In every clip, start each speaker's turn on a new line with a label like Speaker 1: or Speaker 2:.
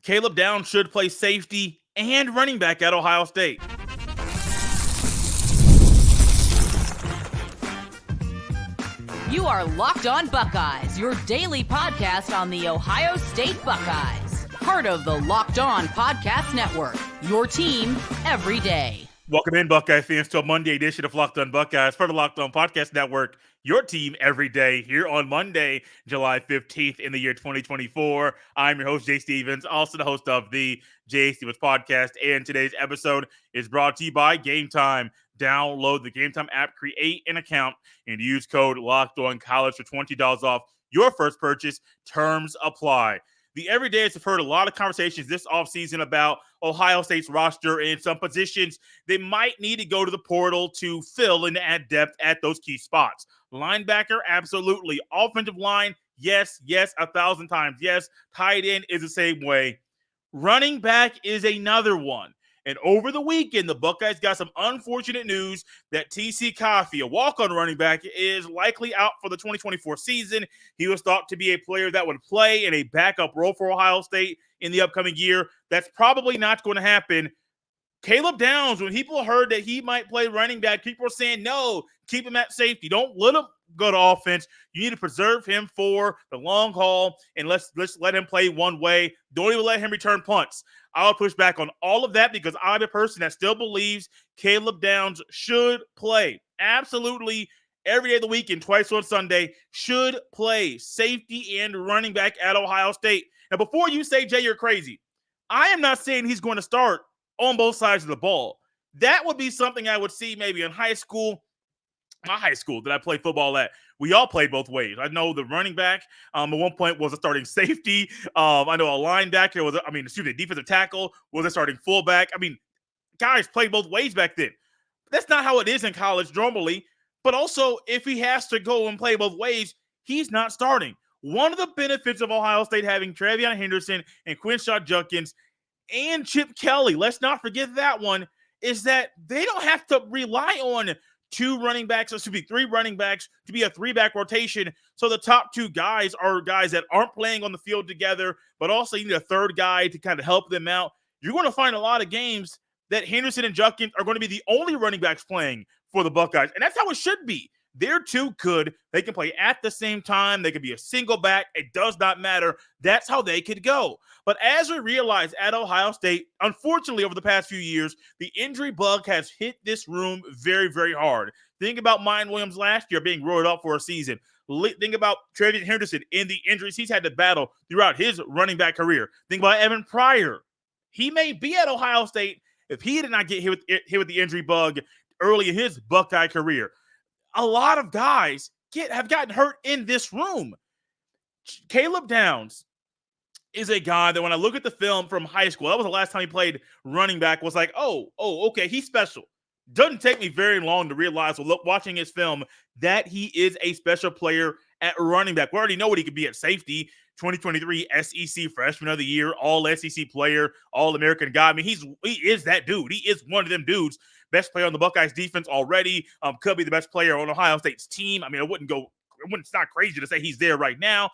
Speaker 1: Caleb Downs should play safety and running back at Ohio State.
Speaker 2: You are Locked On Buckeyes, your daily podcast on the Ohio State Buckeyes. Part of the Locked On Podcast Network, your team every day.
Speaker 1: Welcome in, Buckeye fans, to a Monday edition of Locked On Buckeyes, part of the Locked On Podcast Network, your team every day, here on Monday, July 15th in the year 2024. I'm your host, Jay Stevens, also the host of the Jay Stevens Podcast, and today's episode is brought to you by Gametime. Download the Gametime app, create an account, and use code LOCKEDONCollege for $20 off your first purchase. Terms apply. The Everydayers have heard a lot of conversations this offseason about Ohio State's roster and some positions they might need to go to the portal to fill and add depth at those key spots. Linebacker, absolutely. Offensive line, yes, 1,000 times yes. Tight end is the same way. Running back is another one. And over the weekend, the Buckeyes got some unfortunate news that TC Caffey, a walk-on running back, is likely out for the 2024 season. He was thought to be a player that would play in a backup role for Ohio State in the upcoming year. That's probably not going to happen. Caleb Downs, when people heard that he might play running back, people were saying, no, keep him at safety. Don't let him go to offense. You need to preserve him for the long haul, and let's let him play one way. Don't even let him return punts. I'll push back on all of that because I'm a person that still believes Caleb Downs should play. Absolutely, every day of the week and twice on Sunday, should play safety and running back at Ohio State. Now, before you say, Jay, you're crazy, I am not saying he's going to start on both sides of the ball. That would be something I would see maybe in high school. My high school that I played football at, we all played both ways. I know the running back at one point was a starting safety. I know a linebacker was, defensive tackle was a starting fullback. Guys played both ways back then. That's not how it is in college normally. But also, if he has to go and play both ways, he's not starting. One of the benefits of Ohio State having Travion Henderson and Quinshon Judkins and Chip Kelly, let's not forget that one, is that they don't have to rely on three running backs to be a three-back rotation. So the top two guys are guys that aren't playing on the field together, but also you need a third guy to kind of help them out. You're going to find a lot of games that Henderson and Judkins are going to be the only running backs playing for the Buckeyes, and that's how it should be. They're too good. They can play at the same time. They could be a single back. It does not matter. That's how they could go. But as we realize at Ohio State, unfortunately, over the past few years, the injury bug has hit this room very, very hard. Think about Mine Williams last year being ruled out for a season. Think about Travion Henderson and the injuries he's had to battle throughout his running back career. Think about Evan Pryor. He may be at Ohio State if he did not get hit with the injury bug early in his Buckeye career. A lot of guys have gotten hurt in this room. Caleb Downs is a guy that when I look at the film from high school, that was the last time he played running back, was like, okay, he's special. Doesn't take me very long to realize, watching his film, that he is a special player at running back. We already know what he could be at safety. 2023 SEC Freshman of the Year, All-SEC player, All-American guy. He is that dude. He is one of them dudes. Best player on the Buckeyes defense already. Could be the best player on Ohio State's team. It's not crazy to say he's there right now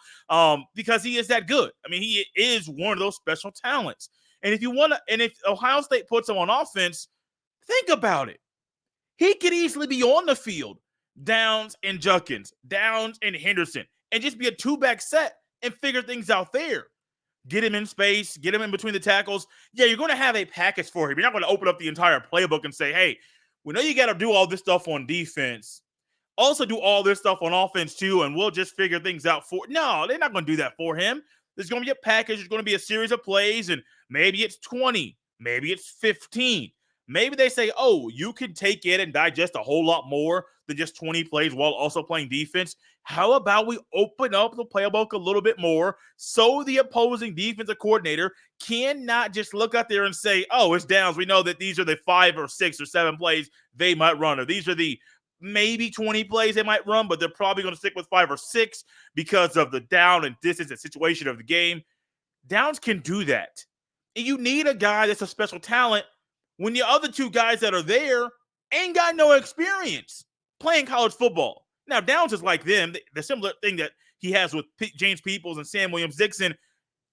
Speaker 1: because he is that good. He is one of those special talents. And if Ohio State puts him on offense, think about it. He could easily be on the field, Downs and Judkins, Downs and Henderson, and just be a two-back set and figure things out there. Get him in space, get him in between the tackles. Yeah, you're going to have a package for him. You're not going to open up the entire playbook and say, hey, we know you got to do all this stuff on defense. Also do all this stuff on offense too, and we'll just figure things out for. No, they're not going to do that for him. There's going to be a package. There's going to be a series of plays, and maybe it's 20. Maybe it's 15. Maybe they say, you can take it and digest a whole lot more than just 20 plays while also playing defense. How about we open up the playbook a little bit more so the opposing defensive coordinator cannot just look out there and say, it's Downs. We know that these are the 5 or 6 or 7 plays they might run, or these are the maybe 20 plays they might run, but they're probably going to stick with 5 or 6 because of the down and distance and situation of the game. Downs can do that. And you need a guy that's a special talent when the other two guys that are there ain't got no experience playing college football. Now, Downs is like them. The similar thing that he has with James Peoples and Sam Williams-Dixon,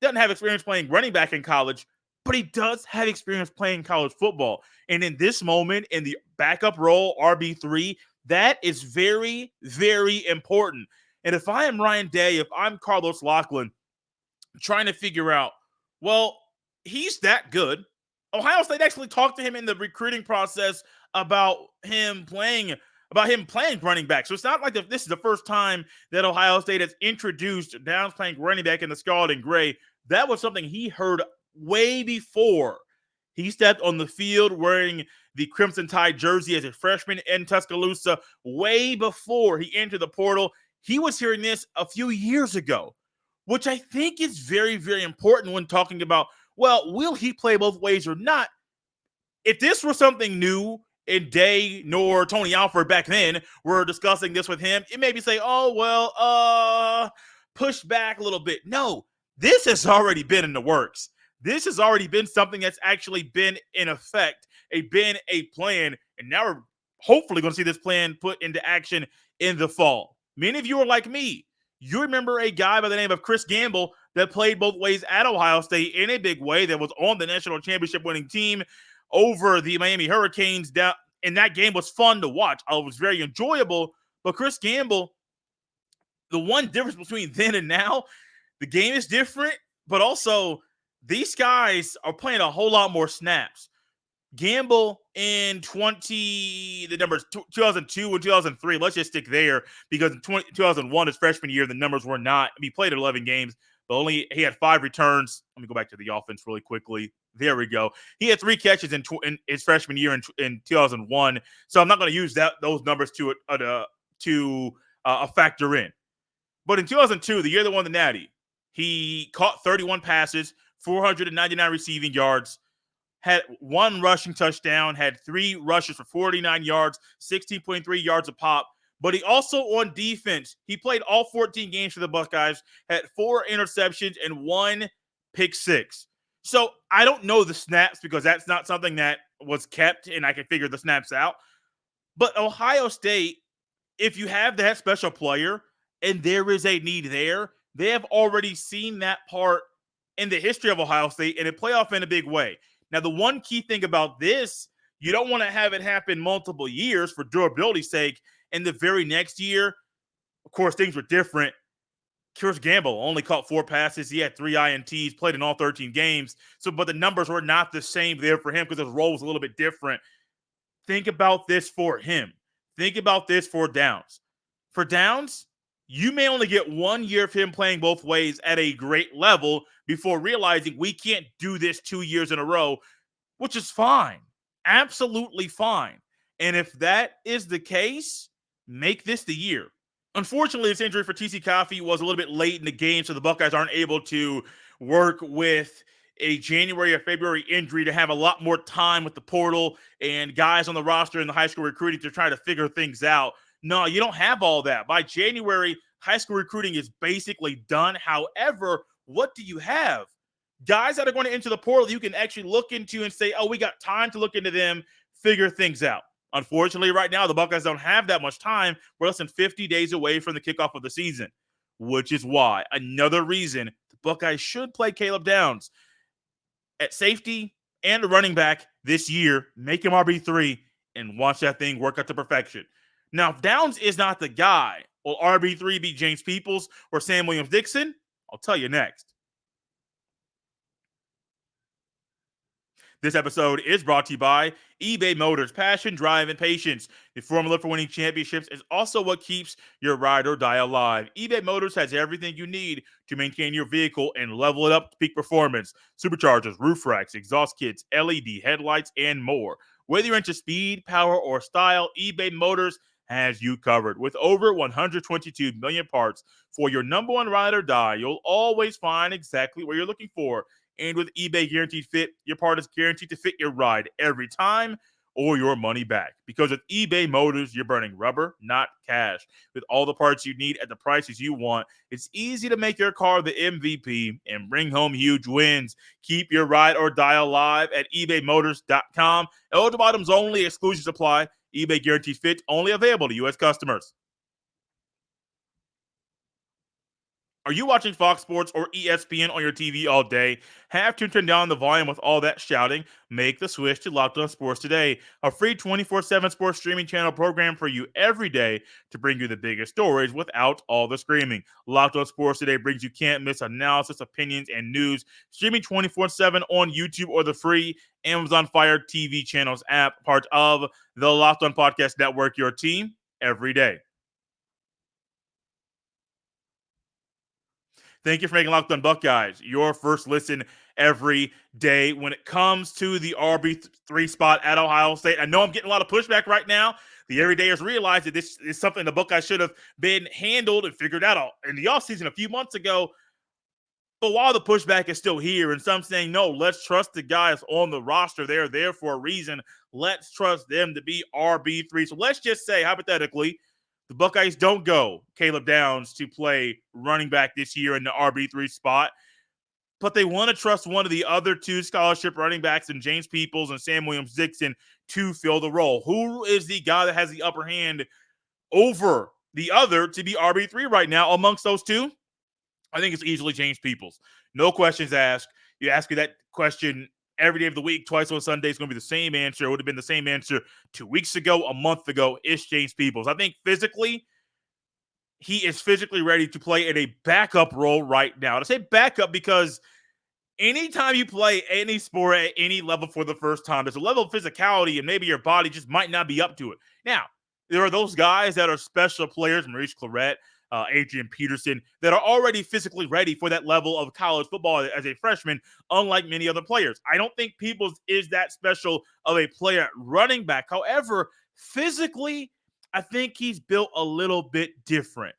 Speaker 1: doesn't have experience playing running back in college, but he does have experience playing college football. And in this moment, in the backup role, RB3, that is very, very important. And if I am Ryan Day, if I'm Carlos Loughlin, trying to figure out, well, he's that good. Ohio State actually talked to him in the recruiting process about him playing running back. So it's not like this is the first time that Ohio State has introduced Downs playing running back in the scarlet and gray. That was something he heard way before he stepped on the field wearing the Crimson Tide jersey as a freshman in Tuscaloosa, way before he entered the portal. He was hearing this a few years ago, which I think is very, very important when talking about, well, will he play both ways or not? If this were something new and Day nor Tony Alford back then were discussing this with him, it maybe say, oh, well, push back a little bit. No, this has already been in the works. This has already been something that's actually been in effect, been a plan, and now we're hopefully going to see this plan put into action in the fall. Many of you are like me. You remember a guy by the name of Chris Gamble that played both ways at Ohio State in a big way, that was on the national championship winning team over the Miami Hurricanes. And that game was fun to watch. It was very enjoyable. But Chris Gamble, the one difference between then and now, the game is different, but also these guys are playing a whole lot more snaps. Gamble in 2002 and 2003, let's just stick there, because in 2001, his freshman year, the numbers were not. He played 11 games, but he had 5 returns. Let me go back to the offense really quickly. There we go. He had 3 catches in his freshman year in 2001. So I'm not going to use those numbers to factor in. But in 2002, the year they won the Natty, he caught 31 passes, 499 receiving yards, had 1 rushing touchdown, had 3 rushes for 49 yards, 16.3 yards a pop. But he also, on defense, he played all 14 games for the Buckeyes, had 4 interceptions and 1 pick six. So I don't know the snaps because that's not something that was kept and I can figure the snaps out. But Ohio State, if you have that special player and there is a need there, they have already seen that part in the history of Ohio State and it play off in a big way. Now, the one key thing about this, you don't want to have it happen multiple years for durability's sake. And the very next year, of course, things were different. Chris Gamble only caught 4 passes. He had 3 INTs, played in all 13 games. But the numbers were not the same there for him because his role was a little bit different. Think about this for him. Think about this for Downs. For Downs, you may only get 1 year of him playing both ways at a great level before realizing we can't do this 2 years in a row, which is fine. Absolutely fine. And if that is the case, make this the year. Unfortunately, this injury for TC Caffey was a little bit late in the game, so the Buckeyes aren't able to work with a January or February injury to have a lot more time with the portal and guys on the roster in the high school recruiting to try to figure things out. No, you don't have all that. By January, high school recruiting is basically done. However, what do you have? Guys that are going to enter the portal you can actually look into and say, oh, we got time to look into them, figure things out. Unfortunately, right now, the Buckeyes don't have that much time. We're less than 50 days away from the kickoff of the season, which is why, another reason, the Buckeyes should play Caleb Downs at safety and the running back this year, make him RB3, and watch that thing work out to perfection. Now, if Downs is not the guy, will RB3 be James Peoples or Sam Williams-Dixon? I'll tell you next. This episode is brought to you by eBay Motors. Passion, drive, and patience. The formula for winning championships is also what keeps your ride or die alive. eBay Motors has everything you need to maintain your vehicle and level it up to peak performance. Superchargers, roof racks, exhaust kits, LED headlights, and more. Whether you're into speed, power, or style, eBay Motors has you covered. With over 122 million parts for your number one ride or die, you'll always find exactly what you're looking for. And with eBay Guaranteed Fit, your part is guaranteed to fit your ride every time or your money back. Because with eBay Motors, you're burning rubber, not cash. With all the parts you need at the prices you want, it's easy to make your car the MVP and bring home huge wins. Keep your ride or die alive at ebaymotors.com. Eligible items only, exclusions apply. eBay Guaranteed Fit only available to U.S. customers. Are you watching Fox Sports or ESPN on your TV all day? Have to turn down the volume with all that shouting? Make the switch to Locked On Sports today, a free 24/7 sports streaming channel program for you every day to bring you the biggest stories without all the screaming. Locked On Sports today brings you can't miss analysis, opinions, and news, streaming 24/7 on YouTube or the free Amazon Fire TV channels app, part of the Locked On Podcast Network, your team every day. Thank you for making Locked On Buckeyes your first listen every day. When it comes to the RB3 spot at Ohio State, I know I'm getting a lot of pushback right now. The everydayers realize that this is something the Buckeyes should have been handled and figured out in the offseason a few months ago. But while the pushback is still here, and some saying, no, let's trust the guys on the roster. They're there for a reason. Let's trust them to be RB3. So let's just say, hypothetically, the Buckeyes don't go Caleb Downs to play running back this year in the RB3 spot, but they want to trust one of the other two scholarship running backs in James Peoples and Sam Williams-Dixon to fill the role. Who is the guy that has the upper hand over the other to be RB3 right now amongst those two? I think it's easily James Peoples. No questions asked. You ask me that question every day of the week, twice on Sunday, it's going to be the same answer. It would have been the same answer 2 weeks ago, a month ago. It's James Peoples. I think physically, he is physically ready to play in a backup role right now. And I say backup because anytime you play any sport at any level for the first time, there's a level of physicality and maybe your body just might not be up to it. Now, there are those guys that are special players, Maurice Clarett, Adrian Peterson, that are already physically ready for that level of college football as a freshman, unlike many other players. I don't think Peoples is that special of a player at running back. However, physically, I think he's built a little bit different.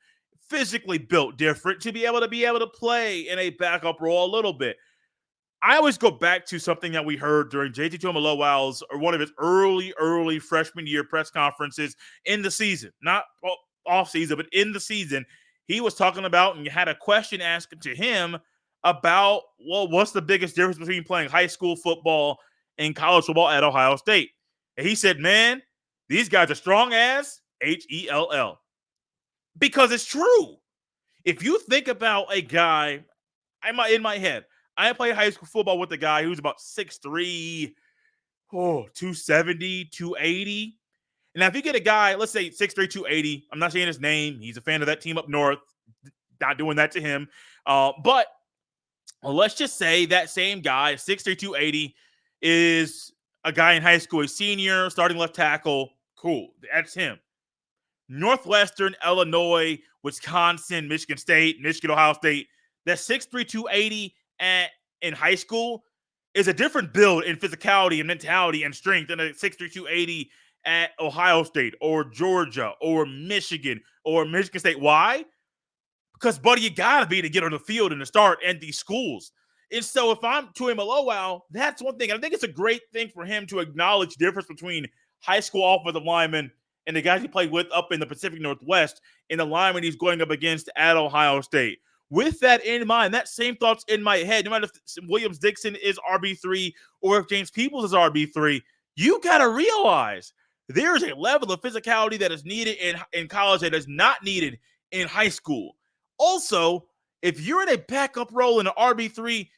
Speaker 1: Physically built different to be able to play in a backup role a little bit. I always go back to something that we heard during JT Tuimoloau's or one of his early freshman year press conferences in the season, not off season, but in the season. He was talking about and had a question asked to him about, well, what's the biggest difference between playing high school football and college football at Ohio State? And he said, man, these guys are strong as Hell. Because it's true. If you think about a guy, in my head, I played high school football with a guy who's about 6'3", 270, 280. And now if you get a guy, let's say 6'3", 280, I'm not saying his name. He's a fan of that team up north. Not doing that to him. But let's just say that same guy, 6'3", 280, is a guy in high school, a senior, starting left tackle. Cool. That's him. Northwestern, Illinois, Wisconsin, Michigan State, Michigan, Ohio State. That 6'3", 280 in high school is a different build in physicality and mentality and strength than a 6'3", 280 at Ohio State or Georgia or Michigan State. Why? Because, buddy, you got to be to get on the field and to start at these schools. And so if I'm Tuimoloau, that's one thing. I think it's a great thing for him to acknowledge the difference between high school offensive linemen and the guys he played with up in the Pacific Northwest and the lineman he's going up against at Ohio State. With that in mind, that same thought's in my head. No matter if Williams-Dixon is RB3 or if James Peoples is RB3, you got to realize there is a level of physicality that is needed in college that is not needed in high school. Also, if you're in a backup role in an RB3,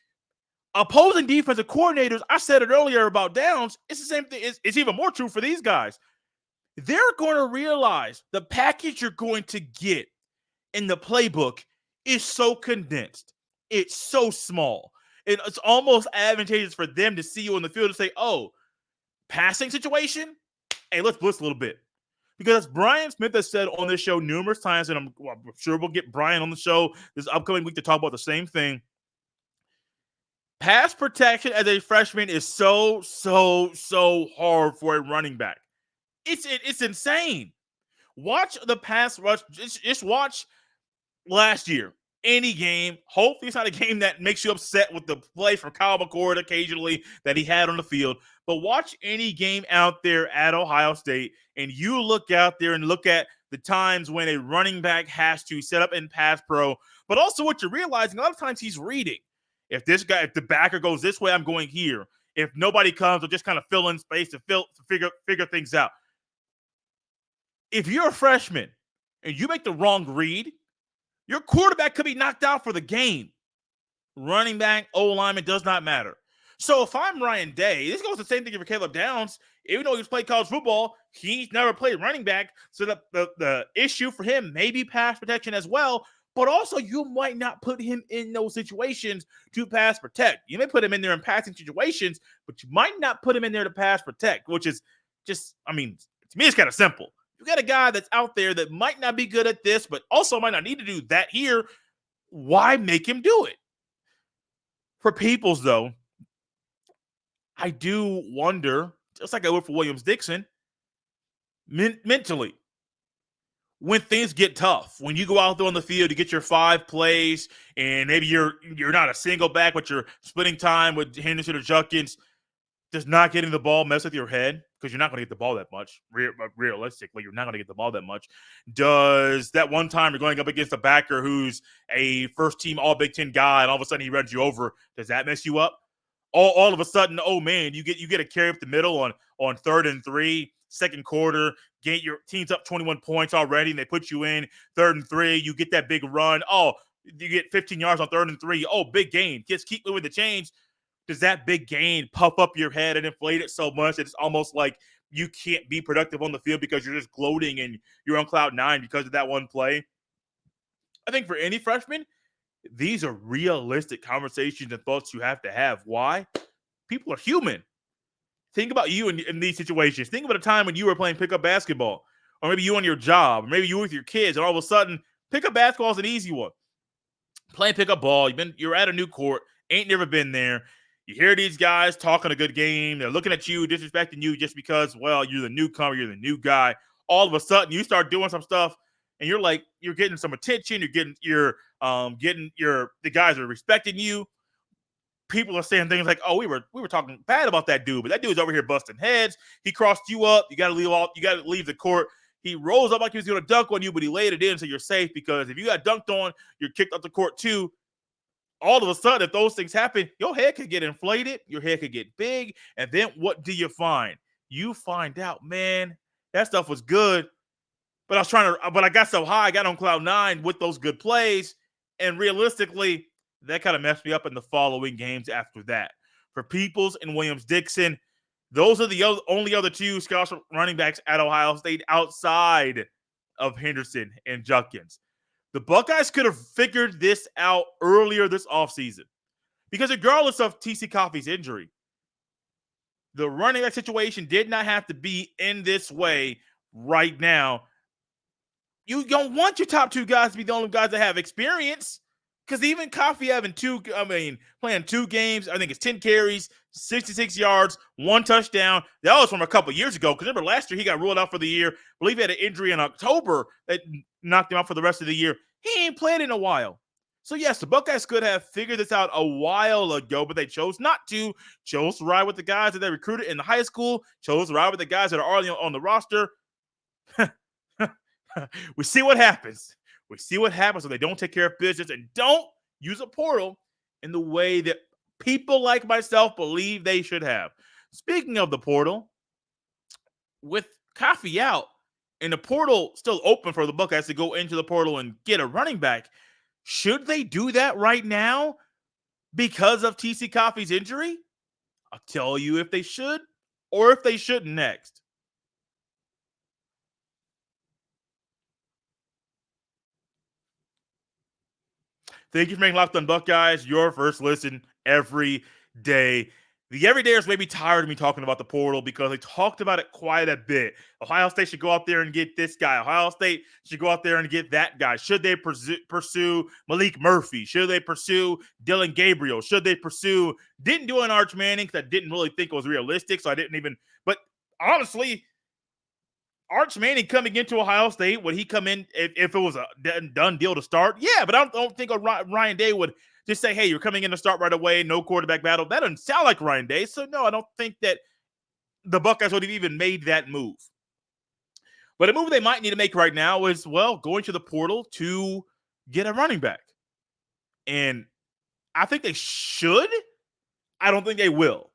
Speaker 1: opposing defensive coordinators, I said it earlier about Downs, it's the same thing. It's even more true for these guys. They're going to realize the package you're going to get in the playbook is so condensed. It's so small. And it's almost advantageous for them to see you on the field and say, oh, passing situation? Hey, let's blitz a little bit. Because as Brian Smith has said on this show numerous times, and I'm sure we'll get Brian on the show this upcoming week to talk about the same thing, pass protection as a freshman is so hard for a running back. It's insane. Watch the pass rush. Just watch last year. Any game. Hopefully it's not a game that makes you upset with the play from Kyle McCord occasionally that he had on the field. But watch any game out there at Ohio State, and you look out there and look at the times when a running back has to set up in pass pro. But also what you're realizing, a lot of times he's reading. If the backer goes this way, I'm going here. If nobody comes, they'll just kind of fill in space to figure things out. If you're a freshman and you make the wrong read, Your quarterback could be knocked out for the game. Running back, O-lineman, does not matter. So if I'm Ryan Day, this goes the same thing for Caleb Downs. Even though he's played college football, he's never played running back. So the issue for him may be pass protection as well. But also, you might not put him in those situations to pass protect. You may put him in there in passing situations, but you might not put him in there to pass protect, which is just, to me, it's kind of simple. You got a guy that's out there that might not be good at this, but also might not need to do that here. Why make him do it? For Peoples, though, I do wonder, just like I would for Williams-Dixon, mentally, when things get tough, when you go out there on the field to get your 5 plays, and maybe you're not a single back, but you're splitting time with Henderson or Judkins, does not getting the ball mess with your head? Because you're not going to get the ball that much. Realistically, you're not going to get the ball that much. Does that one time you're going up against a backer who's a first-team All-Big Ten guy, and all of a sudden he runs you over, does that mess you up? All of a sudden, oh man, you get a carry up the middle on 3rd and 3, second quarter, get your team's up 21 points already, and they put you in 3rd and 3. You get that big run. Oh, you get 15 yards on 3rd and 3. Oh, big gain. Just keep moving the chains. Does that big gain puff up your head and inflate it so much that it's almost like you can't be productive on the field because you're just gloating and you're on cloud 9 because of that one play? I think for any freshman, these are realistic conversations and thoughts you have to have. Why? People are human. Think about you in these situations. Think about a time when you were playing pickup basketball, or maybe you on your job, or maybe you with your kids, and all of a sudden, pickup basketball is an easy one. Playing pickup ball, you're at a new court, ain't never been there. You hear these guys talking a good game. They're looking at you, disrespecting you just because, well, you're the newcomer, you're the new guy. All of a sudden, you start doing some stuff, and you're getting some attention. The guys are respecting you. People are saying things like, "Oh, we were talking bad about that dude, but that dude's over here busting heads. He crossed you up. You got to leave the court. He rolls up like he was going to dunk on you, but he laid it in, so you're safe because if you got dunked on, you're kicked off the court too." All of a sudden, if those things happen, your head could get inflated, your head could get big, and then what do you find? You find out, man, that stuff was good, but I got so high, I got on cloud 9 with those good plays, and realistically, that kind of messed me up in the following games after that. For Peoples and Williams-Dixon, those are the only other 2 scholarship running backs at Ohio State outside of Henderson and Judkins. The Buckeyes could have figured this out earlier this offseason because regardless of TC Caffey's injury, the running back situation did not have to be in this way right now. You don't want your top 2 guys to be the only guys that have experience because even Caffey playing 2 games, I think it's 10 carries, 66 yards, 1 touchdown. That was from a couple years ago because remember last year he got ruled out for the year. I believe he had an injury in October that knocked him out for the rest of the year. He ain't played in a while. So, yes, the Buckeyes could have figured this out a while ago, but they chose not to. Chose to ride with the guys that they recruited in the high school. Chose to ride with the guys that are already on the roster. We see what happens. We see what happens when they don't take care of business and don't use a portal in the way that people like myself believe they should have. Speaking of the portal, with Caffey out and the portal still open for the Buckeyes to go into the portal and get a running back, should they do that right now because of TC Caffey's injury? I'll tell you if they should or if they shouldn't next. Thank you for making Locked On Buckeyes your first listen every day. The everydayers may be tired of me talking about the portal because they talked about it quite a bit. Ohio State should go out there and get this guy. Ohio State should go out there and get that guy. Should they pursue Malik Murphy? Should they pursue Dylan Gabriel? Should they pursue – didn't do an Arch Manning because I didn't really think it was realistic, so I didn't even – but honestly – Arch Manning coming into Ohio State, would he come in if it was a done deal to start? Yeah, but I don't think Ryan Day would just say, hey, you're coming in to start right away, no quarterback battle. That doesn't sound like Ryan Day. So, no, I don't think that the Buckeyes would have even made that move. But a move they might need to make right now is, well, going to the portal to get a running back. And I think they should. I don't think they will.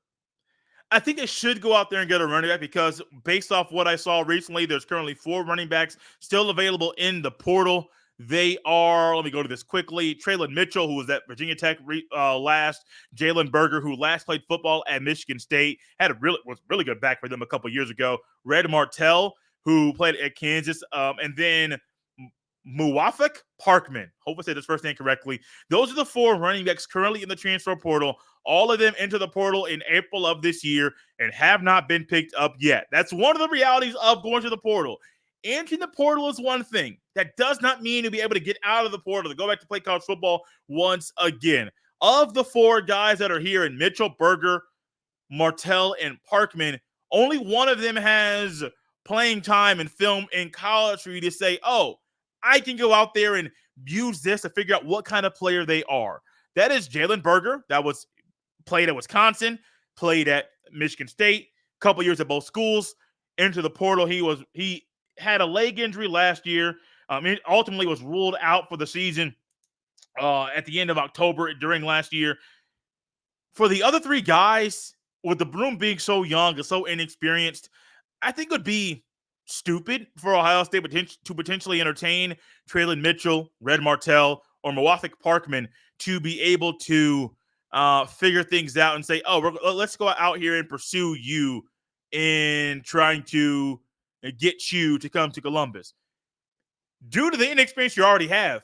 Speaker 1: I think they should go out there and get a running back because based off what I saw recently, there's currently 4 running backs still available in the portal. They are, let me go to this quickly, Traylon Mitchell, who was at Virginia Tech last, Jalen Berger, who last played football at Michigan State, was really good back for them a couple years ago, Red Martell, who played at Kansas, and then Muwafaq Parkman. Hope I said his first name correctly. Those are the 4 running backs currently in the transfer portal. All of them into the portal in April of this year and have not been picked up yet. That's one of the realities of going to the portal. Entering the portal is one thing. That does not mean you'll be able to get out of the portal to go back to play college football once again. Of the 4 guys that are here in Mitchell, Berger, Martell, and Parkman, only one of them has playing time and film in college for you to say, oh, I can go out there and use this to figure out what kind of player they are. That is Jalen Berger. That was played at Wisconsin, played at Michigan State, a couple years at both schools. Into the portal, he had a leg injury last year. It ultimately was ruled out for the season at the end of October during last year. For the other 3 guys, with the room being so young and so inexperienced, I think it would be stupid for Ohio State to potentially entertain Traylon Mitchell, Red Martell, or Muwafaq Parkman to be able to figure things out and say, oh, let's go out here and pursue you in trying to get you to come to Columbus. Due to the inexperience you already have,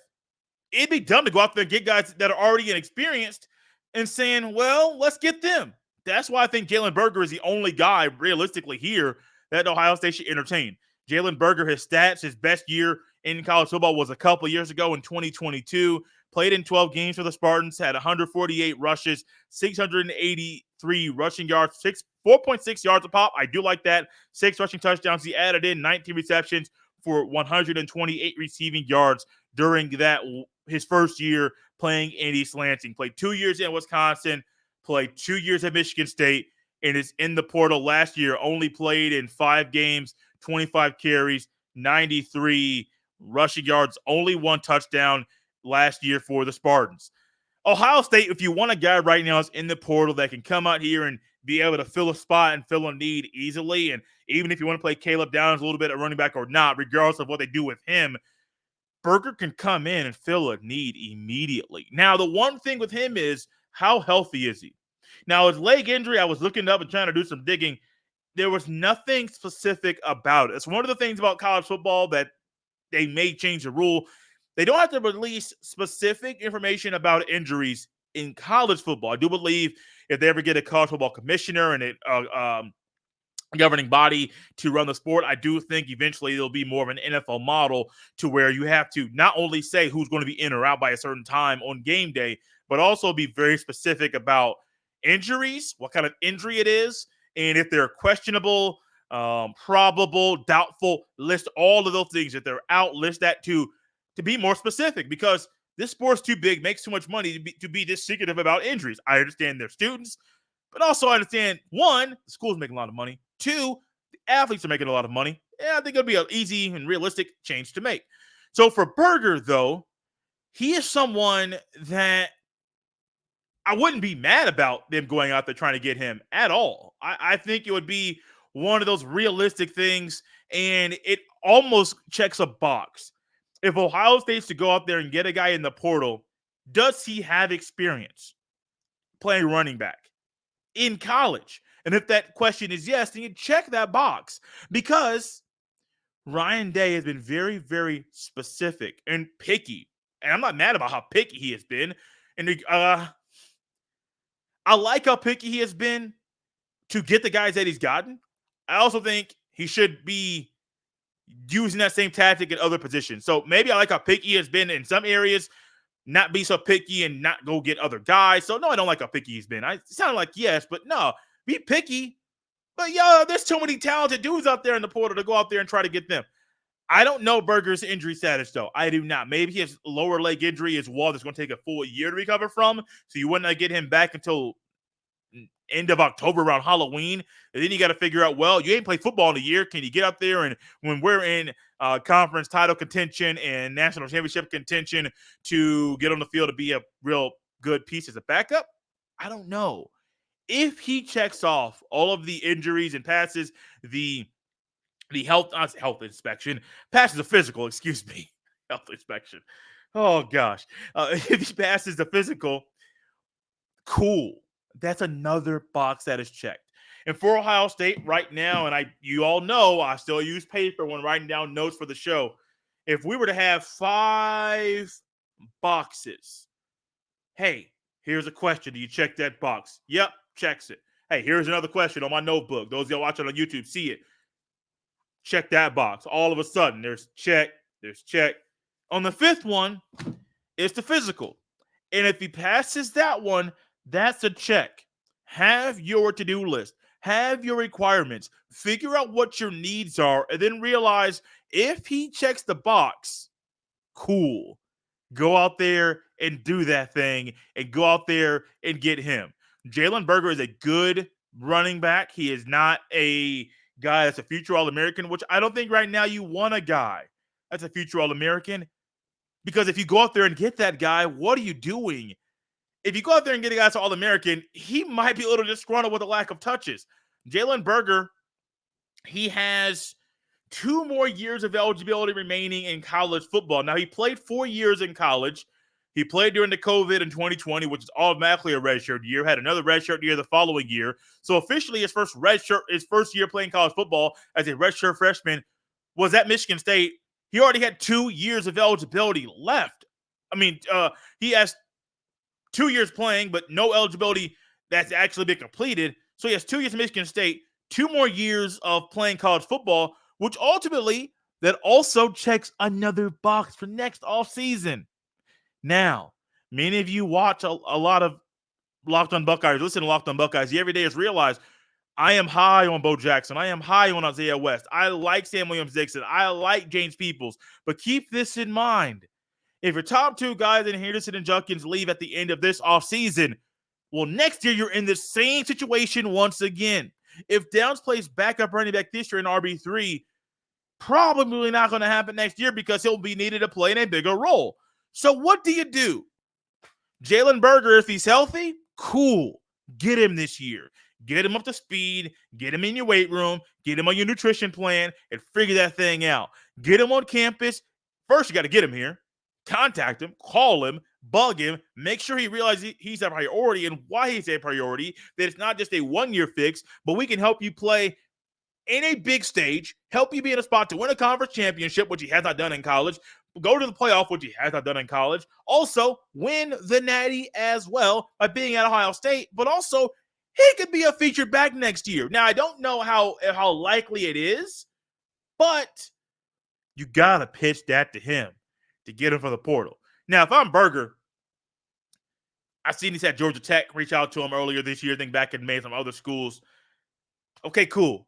Speaker 1: it'd be dumb to go out there and get guys that are already inexperienced and saying, well, let's get them. That's why I think Jalen Berger is the only guy realistically here that Ohio State should entertain. Jalen Berger, his stats, his best year in college football was a couple years ago in 2022. Played in 12 games for the Spartans, had 148 rushes, 683 rushing yards, 4.6 yards a pop. I do like that. 6 rushing touchdowns. He added in 19 receptions for 128 receiving yards during his first year playing in East Lansing. Played 2 years in Wisconsin, played 2 years at Michigan State, and is in the portal last year. Only played in 5 games, 25 carries, 93 rushing yards, only 1 touchdown last year for the Spartans. Ohio State, if you want a guy right now is in the portal that can come out here and be able to fill a spot and fill a need easily, and even if you want to play Caleb Downs a little bit at running back or not, regardless of what they do with him, Berger can come in and fill a need immediately. Now, the one thing with him is, how healthy is he? Now, his leg injury, I was looking up and trying to do some digging. There was nothing specific about it. It's one of the things about college football that they may change the rule. They don't have to release specific information about injuries in college football. I do believe if they ever get a college football commissioner and a governing body to run the sport, I do think eventually there'll be more of an NFL model to where you have to not only say who's going to be in or out by a certain time on game day, but also be very specific about injuries, what kind of injury it is, and if they're questionable, probable, doubtful, list all of those things. If they're out, list that to be more specific, because this sport's too big, makes too much money to be this secretive about injuries. I understand they're students, but also I understand, 1, the school's making a lot of money. 2, the athletes are making a lot of money. Yeah, I think it'll be an easy and realistic change to make. So for Berger, though, he is someone that I wouldn't be mad about them going out there trying to get him at all. I think it would be one of those realistic things, and it almost checks a box. If Ohio State's to go out there and get a guy in the portal, does he have experience playing running back in college? And if that question is yes, then you check that box, because Ryan Day has been very, very specific and picky. And I'm not mad about how picky he has been. And I like how picky he has been to get the guys that he's gotten. I also think he should be using that same tactic in other positions. So maybe I like how picky he has been in some areas, not be so picky and not go get other guys. So no, I don't like how picky he's been. I sound like yes, but no, be picky. But there's too many talented dudes out there in the portal to go out there and try to get them. I don't know Berger's injury status, though. I do not. Maybe his lower leg injury is one that's going to take a full year to recover from, so you wouldn't get him back until end of October around Halloween. And then you got to figure out, well, you ain't played football in a year. Can you get up there and when we're in conference title contention and national championship contention to get on the field to be a real good piece as a backup? I don't know. If he checks off all of the injuries and passes the health inspection, passes a physical, excuse me. Health inspection. Oh, gosh. If he passes the physical, cool. That's another box that is checked. And for Ohio State right now, and you all know I still use paper when writing down notes for the show. If we were to have 5 boxes, hey, here's a question. Do you check that box? Yep, checks it. Hey, here's another question on my notebook. Those of you watching on YouTube see it. Check that box. All of a sudden, there's check. On the 5th one, it's the physical. And if he passes that one, that's a check. Have your to-do list. Have your requirements. Figure out what your needs are, and then realize if he checks the box, cool. Go out there and do that thing, and go out there and get him. Jalen Berger is a good running back. He is not a guy that's a future All-American, which I don't think right now you want a guy that's a future All-American. Because if you go out there and get that guy, what are you doing? If you go out there and get a guy that's All-American, he might be a little disgruntled with a lack of touches. Jalen Berger, he has 2 more years of eligibility remaining in college football. Now, he played 4 years in college. He played during the COVID in 2020, which is automatically a redshirt year, had another redshirt year the following year. So officially his first year playing college football as a redshirt freshman was at Michigan State. He already had 2 years of eligibility left. I mean, he has 2 years playing, but no eligibility that's actually been completed. So he has 2 years at Michigan State, 2 more years of playing college football, which ultimately that also checks another box for next offseason. Now, many of you watch a lot of Locked on Buckeyes, listen to Locked on Buckeyes. You every day is realize I am high on Bo Jackson. I am high on Isaiah West. I like Sam Williams-Dixon. I like James Peoples. But keep this in mind. If your top 2 guys in Henderson and Judkins leave at the end of this offseason, well, next year you're in the same situation once again. If Downs plays backup running back this year in RB3, probably not going to happen next year because he'll be needed to play in a bigger role. So what do you do? Jalen Berger, if he's healthy, cool. Get him this year. Get him up to speed. Get him in your weight room. Get him on your nutrition plan and figure that thing out. Get him on campus. First, you got to get him here. Contact him. Call him. Bug him. Make sure he realizes he's a priority and why he's a priority. That it's not just a one-year fix, but we can help you play in a big stage, help you be in a spot to win a conference championship, which he has not done in college, go to the playoff, which he has not done in college, also win the Natty as well by being at Ohio State, but also he could be a featured back next year. Now, I don't know how likely it is, but you got to pitch that to him to get him for the portal. Now, if I'm Berger, I've seen he's at Georgia Tech, reach out to him earlier this year, I think back in May, some other schools. Okay, cool.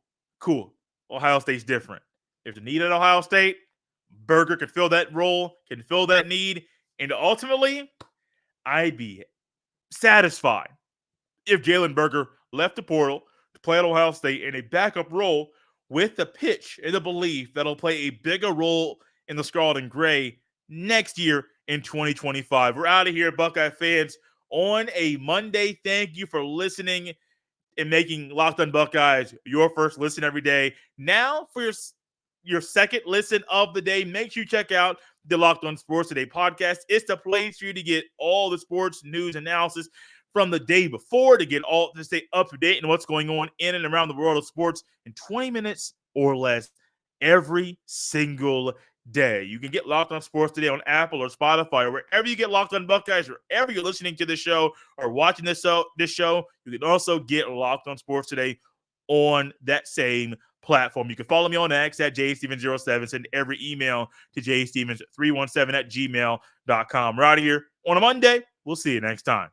Speaker 1: Ohio State's different. If the need at Ohio State, Berger can fill that role, can fill that need, and ultimately, I'd be satisfied if Jalen Berger left the portal to play at Ohio State in a backup role with the pitch and the belief that he'll play a bigger role in the Scarlet and Gray next year in 2025. We're out of here, Buckeye fans, on a Monday. Thank you for listening and making Locked on Buckeyes your first listen every day. Now, for your second listen of the day, make sure you check out the Locked on Sports Today podcast. It's the place for you to get all the sports news analysis from the day before to stay up to date on what's going on in and around the world of sports in 20 minutes or less every single day. You can get Locked on Sports Today on Apple or Spotify or wherever you get Locked on Buckeyes, wherever you're listening to this show or watching this show. You can also get Locked on Sports Today on that same platform. You can follow me on X at jstevens07. Send every email to jstevens317@gmail.com. We're out of here on a Monday. We'll see you next time.